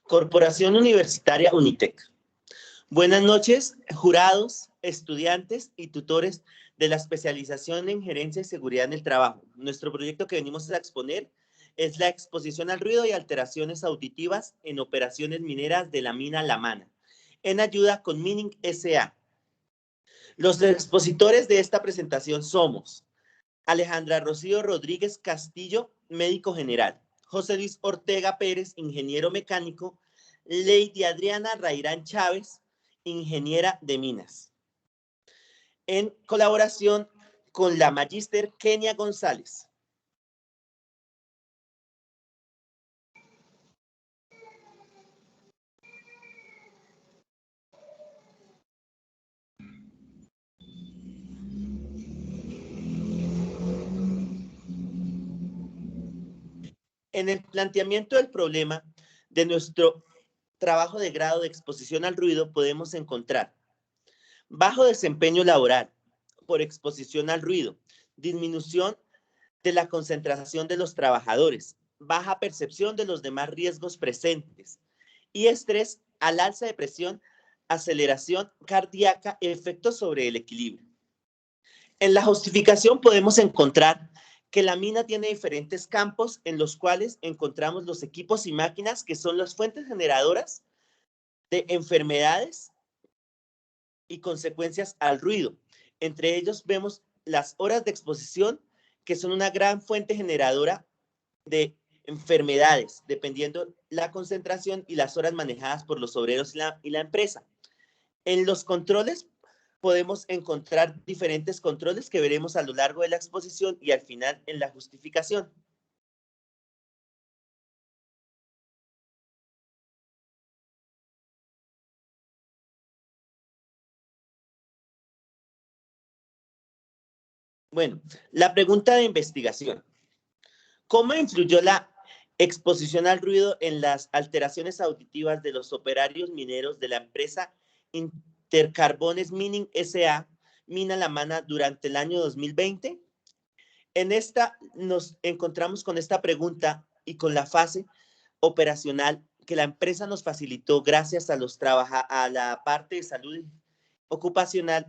Corporación Universitaria Unitec. Buenas noches, jurados, estudiantes y tutores de la especialización en Gerencia y Seguridad en el Trabajo. Nuestro proyecto que venimos a exponer es la exposición al ruido y alteraciones auditivas en operaciones mineras de la mina La Mana, en ayuda con Mining S.A. Los expositores de esta presentación somos Alejandra Rocío Rodríguez Castillo, médico general; José Luis Ortega Pérez, ingeniero mecánico; Lady Adriana Rairán Chávez, ingeniera de minas. En colaboración con la magíster Kenia González. En el planteamiento del problema de nuestro trabajo de grado de exposición al ruido podemos encontrar bajo desempeño laboral por exposición al ruido, disminución de la concentración de los trabajadores, baja percepción de los demás riesgos presentes y estrés al alza de presión, aceleración cardíaca, efectos sobre el equilibrio. En la justificación podemos encontrar que la mina tiene diferentes campos en los cuales encontramos los equipos y máquinas que son las fuentes generadoras de enfermedades y consecuencias al ruido. Entre ellos vemos las horas de exposición, que son una gran fuente generadora de enfermedades, dependiendo la concentración y las horas manejadas por los obreros y la empresa. En los controles podemos encontrar diferentes controles que veremos a lo largo de la exposición y al final en la justificación. Bueno, la pregunta de investigación. ¿Cómo influyó la exposición al ruido en las alteraciones auditivas de los operarios mineros de la empresa Intercarbones Mining S.A., Mina La Mana, durante el año 2020? En esta nos encontramos con esta pregunta y con la fase operacional que la empresa nos facilitó gracias a la parte de salud ocupacional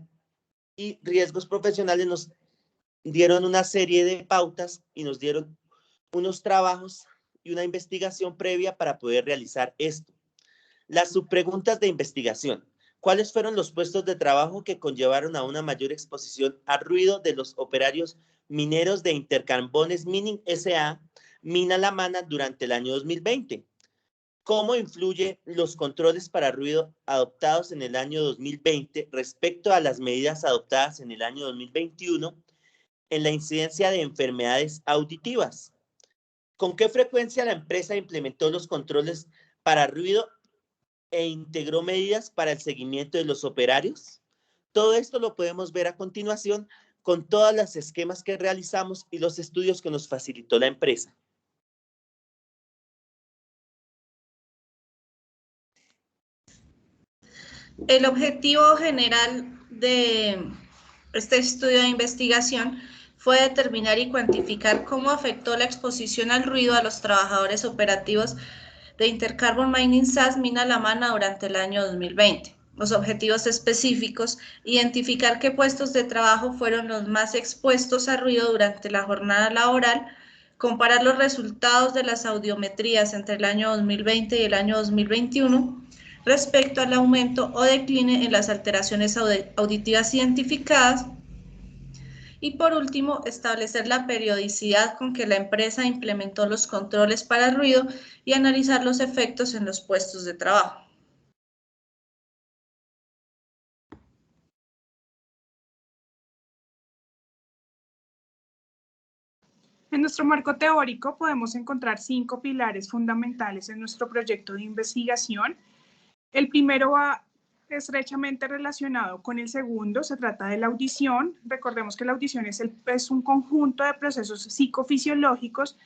y riesgos profesionales. Nos dieron una serie de pautas y nos dieron unos trabajos y una investigación previa para poder realizar esto. Las subpreguntas de investigación. ¿Cuáles fueron los puestos de trabajo que conllevaron a una mayor exposición al ruido de los operarios mineros de Intercarbones Mining S.A., Mina La Mana, durante el año 2020? ¿Cómo influyen los controles para ruido adoptados en el año 2020 respecto a las medidas adoptadas en el año 2021 en la incidencia de enfermedades auditivas? ¿Con qué frecuencia la empresa implementó los controles para ruido e integró medidas para el seguimiento de los operarios? Todo esto lo podemos ver a continuación con todos los esquemas que realizamos y los estudios que nos facilitó la empresa. El objetivo general de este estudio de investigación fue determinar y cuantificar cómo afectó la exposición al ruido a los trabajadores operativos de Intercarbon Mining SAS Mina La Mana durante el año 2020. Los objetivos específicos: identificar qué puestos de trabajo fueron los más expuestos a ruido durante la jornada laboral, comparar los resultados de las audiometrías entre el año 2020 y el año 2021 respecto al aumento o decline en las alteraciones auditivas identificadas, y por último, establecer la periodicidad con que la empresa implementó los controles para el ruido y analizar los efectos en los puestos de trabajo. En nuestro marco teórico podemos encontrar 5 pilares fundamentales en nuestro proyecto de investigación. El primero va estrechamente relacionado con el segundo, se trata de la audición. Recordemos que la audición es un conjunto de procesos psicofisiológicos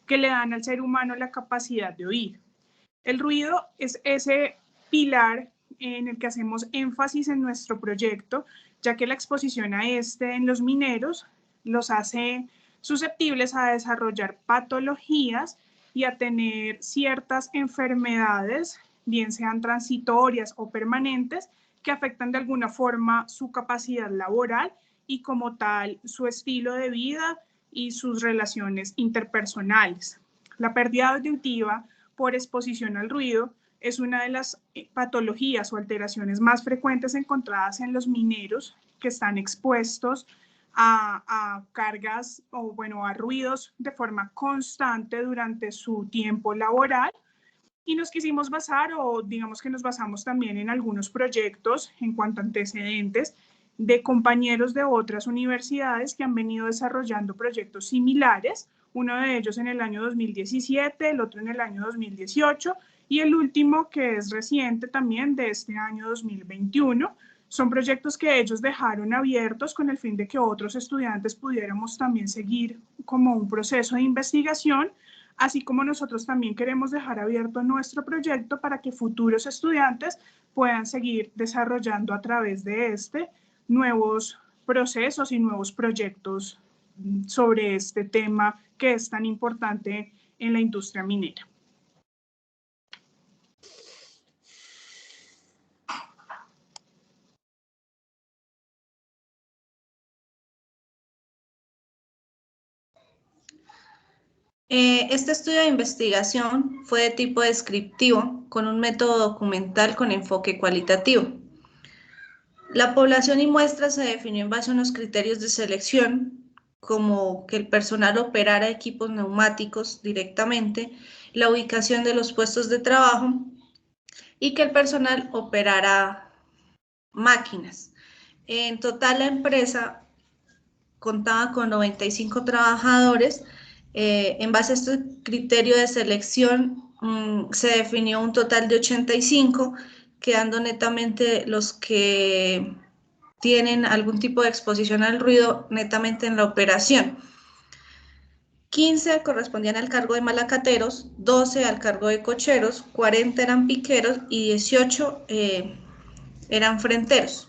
que le dan al ser humano la capacidad de oír. El ruido es ese pilar en el que hacemos énfasis en nuestro proyecto, ya que la exposición a en los mineros los hace susceptibles a desarrollar patologías y a tener ciertas enfermedades, bien sean transitorias o permanentes, que afectan de alguna forma su capacidad laboral y como tal su estilo de vida y sus relaciones interpersonales. La pérdida auditiva por exposición al ruido es una de las patologías o alteraciones más frecuentes encontradas en los mineros que están expuestos a cargas o bueno, a ruidos de forma constante durante su tiempo laboral. Y nos quisimos basar, o digamos que nos basamos también en algunos proyectos en cuanto a antecedentes de compañeros de otras universidades que han venido desarrollando proyectos similares, uno de ellos en el año 2017, el otro en el año 2018 y el último que es reciente también de este año 2021. Son proyectos que ellos dejaron abiertos con el fin de que otros estudiantes pudiéramos también seguir como un proceso de investigación, así como nosotros también queremos dejar abierto nuestro proyecto para que futuros estudiantes puedan seguir desarrollando a través de este nuevos procesos y nuevos proyectos sobre este tema que es tan importante en la industria minera. Este estudio de investigación fue de tipo descriptivo, con un método documental con enfoque cualitativo. La población y muestra se definió en base a unos criterios de selección, como que el personal operara equipos neumáticos directamente, la ubicación de los puestos de trabajo y que el personal operara máquinas. En total, la empresa contaba con 95 trabajadores. En base a este criterio de selección, se definió un total de 85, quedando netamente los que tienen algún tipo de exposición al ruido netamente en la operación. 15 correspondían al cargo de malacateros, 12 al cargo de cocheros, 40 eran piqueros y 18 eran frenteros.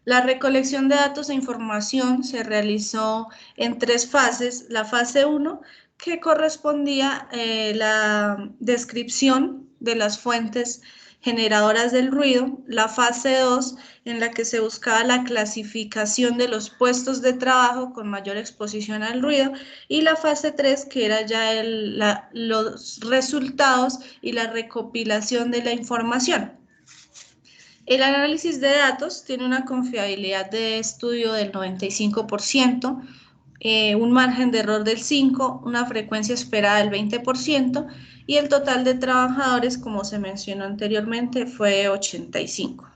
La recolección de datos e información se realizó en 3 fases. La fase 1, que correspondía la descripción de las fuentes generadoras del ruido, la fase 2, en la que se buscaba la clasificación de los puestos de trabajo con mayor exposición al ruido, y la fase 3, que era ya los resultados y la recopilación de la información. El análisis de datos tiene una confiabilidad de estudio del 95%, un margen de error del 5%, una frecuencia esperada del 20%, y el total de trabajadores, como se mencionó anteriormente, fue 85.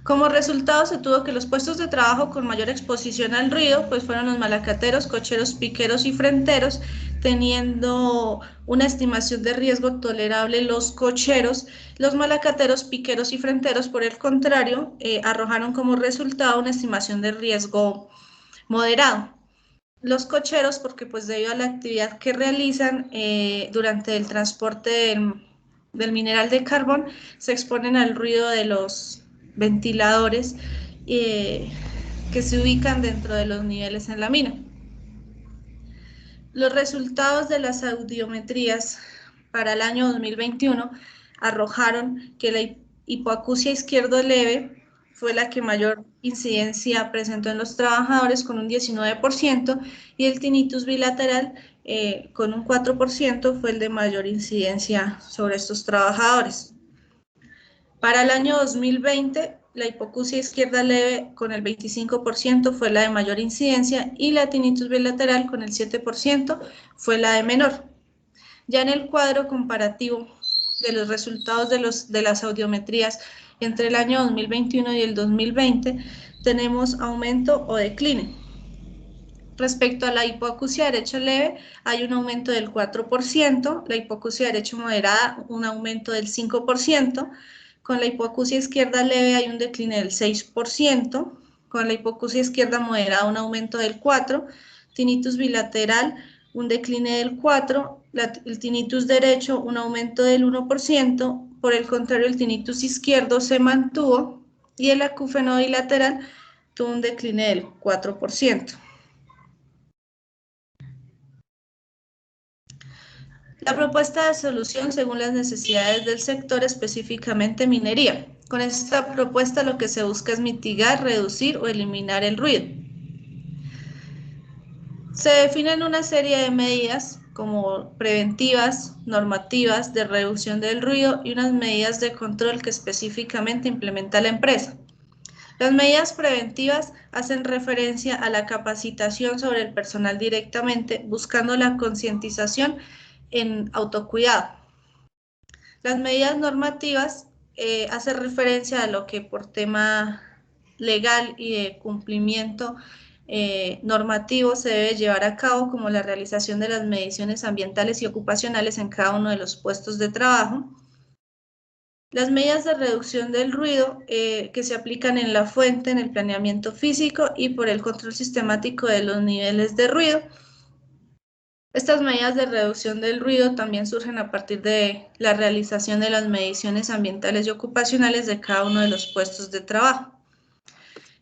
Como resultado, se tuvo que los puestos de trabajo con mayor exposición al ruido pues fueron los malacateros, cocheros, piqueros y frenteros, teniendo una estimación de riesgo tolerable los cocheros. Los malacateros, piqueros y frenteros, por el contrario, arrojaron como resultado una estimación de riesgo moderado. Los cocheros, porque pues debido a la actividad que realizan durante el transporte del mineral de carbón, se exponen al ruido de los ventiladores que se ubican dentro de los niveles en la mina. Los resultados de las audiometrías para el año 2021 arrojaron que la hipoacusia izquierdo leve fue la que mayor incidencia presentó en los trabajadores con un 19%, y el tinnitus bilateral con un 4% fue el de mayor incidencia sobre estos trabajadores. Para el año 2020, la hipoacusia izquierda leve con el 25% fue la de mayor incidencia, y la tinnitus bilateral con el 7% fue la de menor. Ya en el cuadro comparativo de los resultados de las audiometrías entre el año 2021 y el 2020, tenemos aumento o decline. Respecto a la hipoacusia derecha leve, hay un aumento del 4%, la hipoacusia derecha moderada, un aumento del 5%, con la hipoacusia izquierda leve hay un decline del 6%, con la hipoacusia izquierda moderada un aumento del 4%, tinnitus bilateral un decline del 4%, el tinnitus derecho un aumento del 1%, por el contrario el tinnitus izquierdo se mantuvo y el acúfeno bilateral tuvo un decline del 4%. La propuesta de solución según las necesidades del sector, específicamente minería. Con esta propuesta lo que se busca es mitigar, reducir o eliminar el ruido. Se definen una serie de medidas como preventivas, normativas, de reducción del ruido y unas medidas de control que específicamente implementa la empresa. Las medidas preventivas hacen referencia a la capacitación sobre el personal directamente, buscando la concientización en autocuidado. Las medidas normativas hacen referencia a lo que por tema legal y de cumplimiento normativo se debe llevar a cabo, como la realización de las mediciones ambientales y ocupacionales en cada uno de los puestos de trabajo. Las medidas de reducción del ruido que se aplican en la fuente, en el planeamiento físico y por el control sistemático de los niveles de ruido. Estas medidas de reducción del ruido también surgen a partir de la realización de las mediciones ambientales y ocupacionales de cada uno de los puestos de trabajo.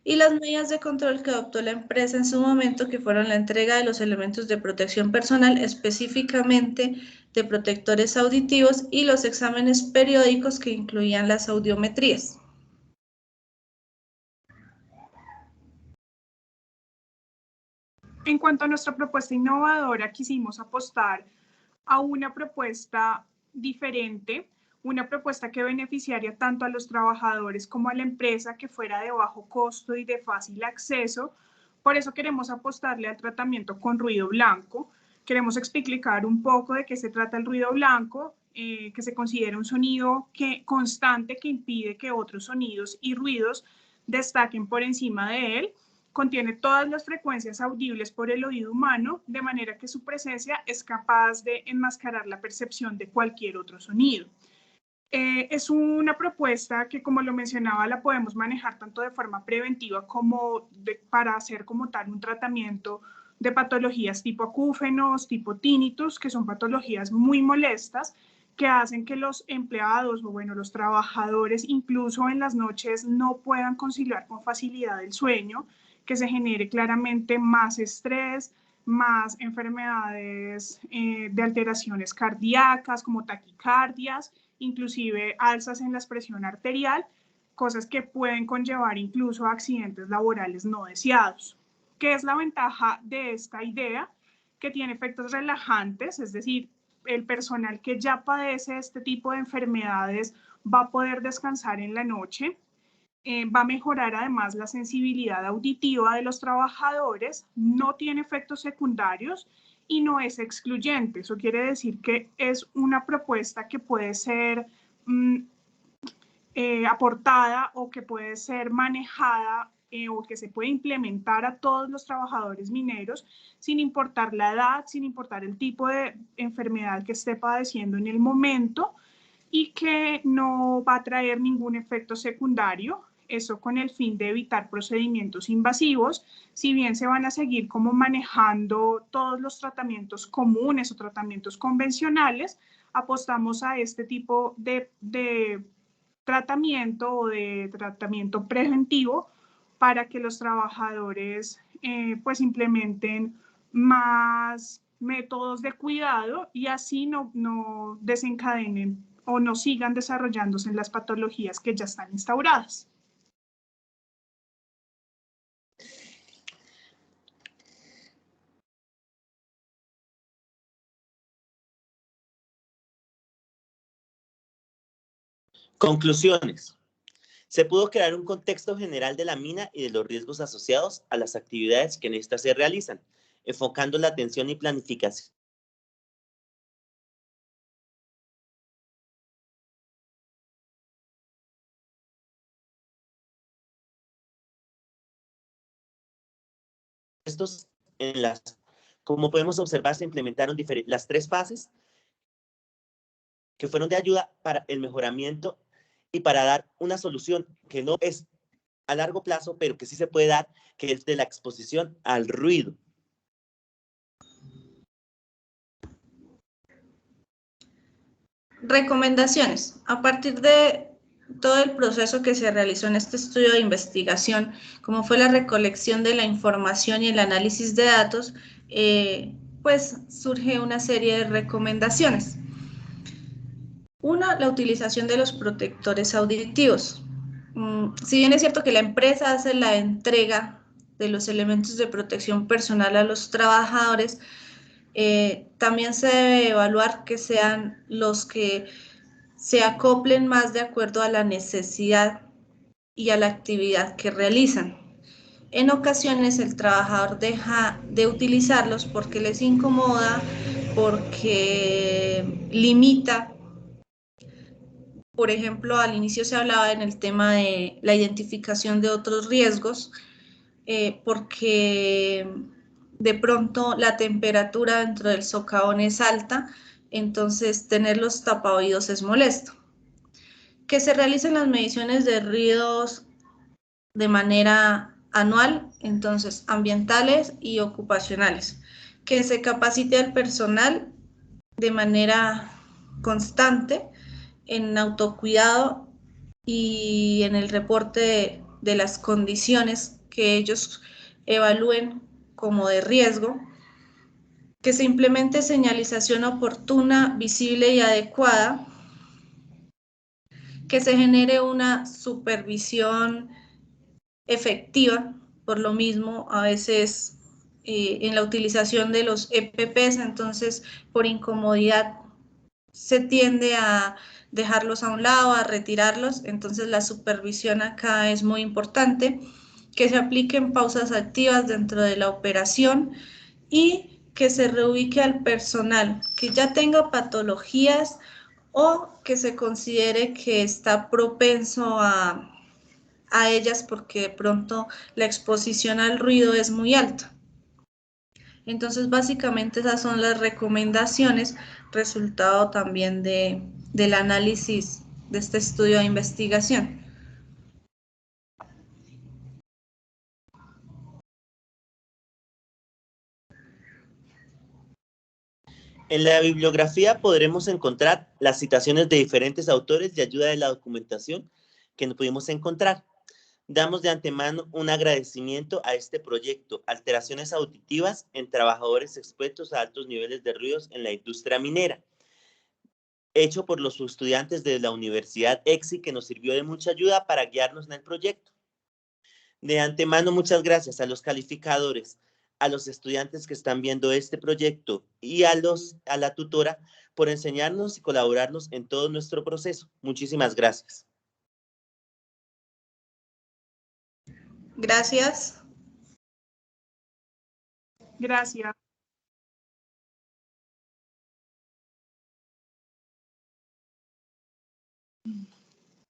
Y las medidas de control que adoptó la empresa en su momento, que fueron la entrega de los elementos de protección personal, específicamente de protectores auditivos, y los exámenes periódicos que incluían las audiometrías. En cuanto a nuestra propuesta innovadora, quisimos apostar a una propuesta diferente, una propuesta que beneficiaría tanto a los trabajadores como a la empresa, que fuera de bajo costo y de fácil acceso. Por eso queremos apostarle al tratamiento con ruido blanco. Queremos explicar un poco de qué se trata el ruido blanco, que se considera un sonido constante que impide que otros sonidos y ruidos destaquen por encima de él. Contiene todas las frecuencias audibles por el oído humano, de manera que su presencia es capaz de enmascarar la percepción de cualquier otro sonido. Es una propuesta que, como lo mencionaba, la podemos manejar tanto de forma preventiva como para hacer como tal un tratamiento de patologías tipo acúfenos, tipo tinnitus, que son patologías muy molestas que hacen que los empleados o bueno, los trabajadores incluso en las noches no puedan conciliar con facilidad el sueño, que se genere claramente más estrés, más enfermedades de alteraciones cardíacas como taquicardias, inclusive alzas en la presión arterial, cosas que pueden conllevar incluso a accidentes laborales no deseados. ¿Qué es la ventaja de esta idea? Que tiene efectos relajantes, es decir, el personal que ya padece este tipo de enfermedades va a poder descansar en la noche. Va a mejorar además la sensibilidad auditiva de los trabajadores, no tiene efectos secundarios y no es excluyente. Eso quiere decir que es una propuesta que puede ser aportada o que puede ser manejada o que se puede implementar a todos los trabajadores mineros sin importar la edad, sin importar el tipo de enfermedad que esté padeciendo en el momento, y que no va a traer ningún efecto secundario. Eso con el fin de evitar procedimientos invasivos. Si bien se van a seguir como manejando todos los tratamientos comunes o tratamientos convencionales, apostamos a este tipo de tratamiento o de tratamiento preventivo para que los trabajadores pues implementen más métodos de cuidado y así no desencadenen o no sigan desarrollándose en las patologías que ya están instauradas. Conclusiones. Se pudo crear un contexto general de la mina y de los riesgos asociados a las actividades que en esta se realizan, enfocando la atención y planificación en las, como podemos observar, se implementaron las 3 fases que fueron de ayuda para el mejoramiento y para dar una solución que no es a largo plazo, pero que sí se puede dar, que es de la exposición al ruido. Recomendaciones. A partir de todo el proceso que se realizó en este estudio de investigación, como fue la recolección de la información y el análisis de datos, pues surge una serie de recomendaciones. Una, la utilización de los protectores auditivos. Si bien es cierto que la empresa hace la entrega de los elementos de protección personal a los trabajadores, también se debe evaluar que sean los que se acoplen más de acuerdo a la necesidad y a la actividad que realizan. En ocasiones el trabajador deja de utilizarlos porque les incomoda, porque limita. Por ejemplo, al inicio se hablaba en el tema de la identificación de otros riesgos, porque de pronto la temperatura dentro del socavón es alta, entonces tener los tapaoídos es molesto. Que se realicen las mediciones de ruidos de manera anual, entonces ambientales y ocupacionales. Que se capacite al personal de manera constante en autocuidado y en el reporte de las condiciones que ellos evalúen como de riesgo. Que se implemente señalización oportuna, visible y adecuada. Que se genere una supervisión efectiva, por lo mismo a veces en la utilización de los EPPs, entonces por incomodidad se tiende a dejarlos a un lado, a retirarlos, entonces la supervisión acá es muy importante, que se apliquen pausas activas dentro de la operación y que se reubique al personal que ya tenga patologías o que se considere que está propenso a ellas porque de pronto la exposición al ruido es muy alta. Entonces, básicamente esas son las recomendaciones, resultado también del análisis de este estudio de investigación. En la bibliografía podremos encontrar las citaciones de diferentes autores y ayuda de la documentación que nos pudimos encontrar. Damos de antemano un agradecimiento a este proyecto, Alteraciones Auditivas en Trabajadores Expuestos a Altos Niveles de Ruidos en la Industria Minera, hecho por los estudiantes de la Universidad EXI, que nos sirvió de mucha ayuda para guiarnos en el proyecto. De antemano, muchas gracias a los calificadores, a los estudiantes que están viendo este proyecto y a la tutora por enseñarnos y colaborarnos en todo nuestro proceso. Muchísimas gracias. Gracias. Gracias.